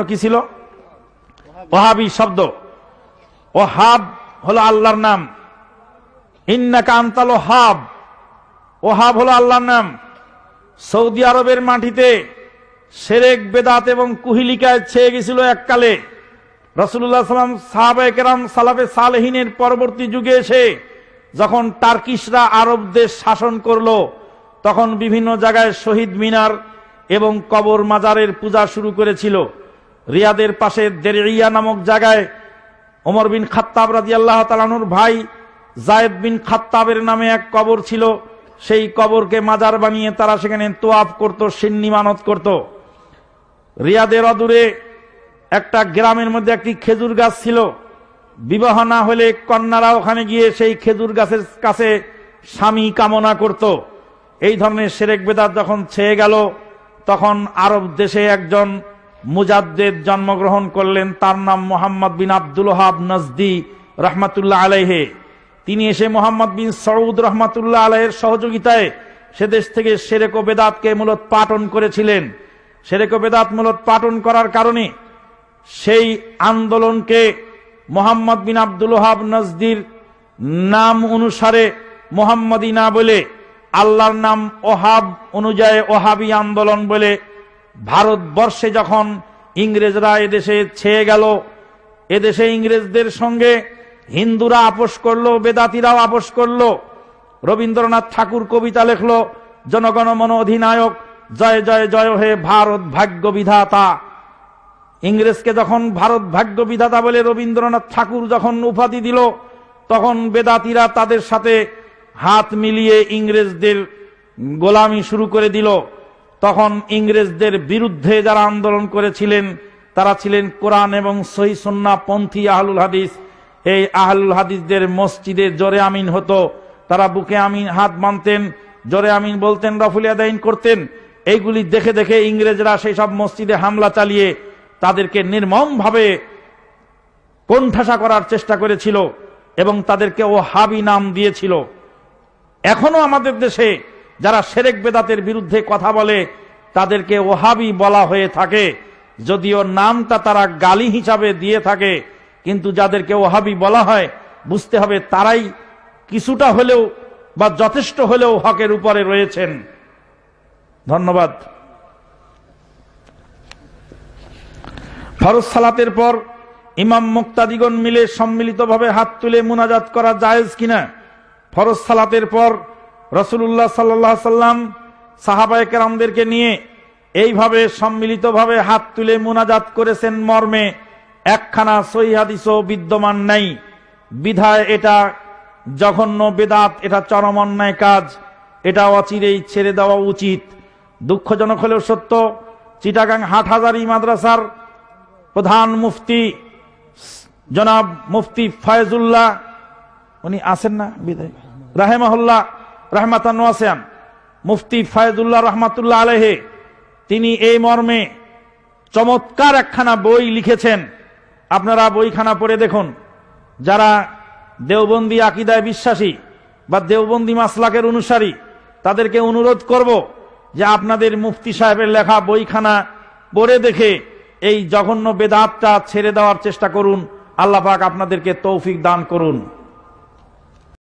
কি ছিল? ওহাবি শব্দ। ওহাব হলো আল্লাহর নাম। ইন্নাকা আনতাল ওহাব, ওহাব হলো আল্লাহর নাম। সৌদি আরবের মাটিতে শিরক বেদাত এবং কুহিলিকায় ছেয়ে গেছিল এককালে। রাসূলুল্লাহ সাল্লাল্লাহু আলাইহি ওয়াসাল্লাম সাহাবায়ে কেরাম সালাফে সালেহিনের পরবর্তী যুগে এসে যখন টার্কিশরা আরব দেশ শাসন করলো, তখন বিভিন্ন জায়গায় শহীদ মিনার এবং কবর মাজারের পূজা শুরু করেছিল। রিয়াদের পাশে দেরিয়া নামক জায়গায় ওমর বিন খাত্তাব রাদিয়াল্লাহু তাআলা আনহুর ভাই যায়েদ বিন খাত্তাবের নামে এক কবর ছিল। সেই কবরকে মাজার বানিয়ে তারা সেখানে তোয়াফ করত, সিন্নি মানত করত। রিয়াদের অদূরে একটা গ্রামের মধ্যে একটি খেজুর গাছ ছিল। বিবাহ না হলে কন্যারা ওখানে গিয়ে সেই খেজুর গাছের কাছে স্বামী কামনা করত। এই ধরনের শিরক বেদাত যখন ছেয়ে গেল, তখন আরব দেশে একজন মুজাদ্দিদ জন্মগ্রহণ করলেন। তার নাম মুহাম্মদ বিন আব্দুল ওয়াহাব নজদি রহমাতুল্লাহ আলাইহি। তিনি এসে মুহাম্মদ বিন সৌদ রহমাতুল্লাহ আলাইহির সহযোগিতায় সে দেশ থেকে শিরক ও বেদাতকে মূলোৎপাটন করেছিলেন। শিরক ও বেদাত মূলোৎপাটন করার কারণে সেই আন্দোলনকে মুহাম্মদ বিন আব্দুল ওয়াহাব নজদির নাম অনুসারে মুহাম্মদী না বলে আল্লাহর নাম ওহাব অনুযায়ী ওহাবী আন্দোলন বলে ভারতবর্ষে যখন ইংরেজরা এদেশে ছেয়ে গেল, এদেশে ইংরেজদের সঙ্গে হিন্দুরা আপোষ করলো, বেদাতিরাও আপোষ করলো। রবীন্দ্রনাথ ঠাকুর কবিতা লেখলো, জনগণ মন অধিনায়ক জয় জয় জয় হে ভারত ভাগ্য বিধাতা। ইংরেজকে যখন ভারত ভাগ্য বিধাতা বলে রবীন্দ্রনাথ ঠাকুর যখন উপাধি দিল, তখন বেদাতিরা তাদের সাথে হাত মিলিয়ে ইংরেজদের গোলামি শুরু করে দিল। তখন ইংরেজদের বিরুদ্ধে যারা আন্দোলন করেছিলেন তারা ছিলেন কোরআন এবং সহিহ সুন্নাহ পন্থী আহলুল হাদিস। এই আহলুল হাদিসদের মসজিদে জোরে আমিন হতো, তারা বুকে আমিন হাত বাঁধতেন, জোরে আমিন বলতেন, রফুল ইয়াদাইন করতেন। এইগুলি দেখে দেখে ইংরেজরা সেই সব মসজিদে হামলা চালিয়ে তাদেরকে নির্মমভাবে কোণঠাসা করার চেষ্টা করেছিল এবং তাদেরকে ওহাবী নাম দিয়েছিল। এখনো আমাদের দেশে যারা শিরক বেদাতের বিরুদ্ধে কথা বলে তাদেরকে ওহাবী বলা হয়ে থাকে, যদিও নামটা তারা গালি হিসাবে দিয়ে থাকে। কিন্তু যাদেরকে ওহাবী বলা হয় বুঝতে হবে তারাই কিছুটা হলেও বা যথেষ্ট হলেও হকের উপরে রয়েছেন। ধন্যবাদ। ফরজ সালাতের পর ইমাম মুক্তাদিগণ মিলে সম্মিলিতভাবে হাত তুলে মুনাজাত করা জায়েজ কিনা? ফরজ সালাতের পর রাসূলুল্লাহ সাল্লাল্লাহু আলাইহি সাল্লাম সাহাবায়ে কেরামদেরকে নিয়ে এইভাবে সম্মিলিতভাবে হাত তুলে মুনাজাত করেছেন মর্মে একখানা সহিহ হাদিসও বিদ্যমান নাই। বিধায় এটা জঘন্য বেদাত, এটা চরম অন্যায় কাজ, এটা অচিরেই ছেড়ে দেওয়া উচিত। দুঃখজনক হলেও সত্য, চিটাগাং হাটহাজারী মাদ্রাসার প্রধান মুফতি জনাব মুফতি ফয়জুল্লাহ, উনি আছেন না বিদায় রাহিমাহুল্লাহ রাহমাতান ওয়াসিআন, মুফতি ফয়জুল্লাহ রহমাতুল্লাহ আলাইহি, তিনি এই মর্মে চমৎকার একখানা বই লিখেছেন। আপনারা বইখানা পড়ে দেখুন। যারা দেওবন্দি আকীদায় বিশ্বাসী বা দেওবন্দি মাসলাকের অনুসারী তাদেরকে অনুরোধ করব যে আপনাদের মুফতি সাহেবের লেখা বইখানা পড়ে দেখে এই জঘন্য বেদাতটা ছেড়ে দেওয়ার চেষ্টা করুন। আল্লাহ পাক আপনাদেরকে তৌফিক দান করুন।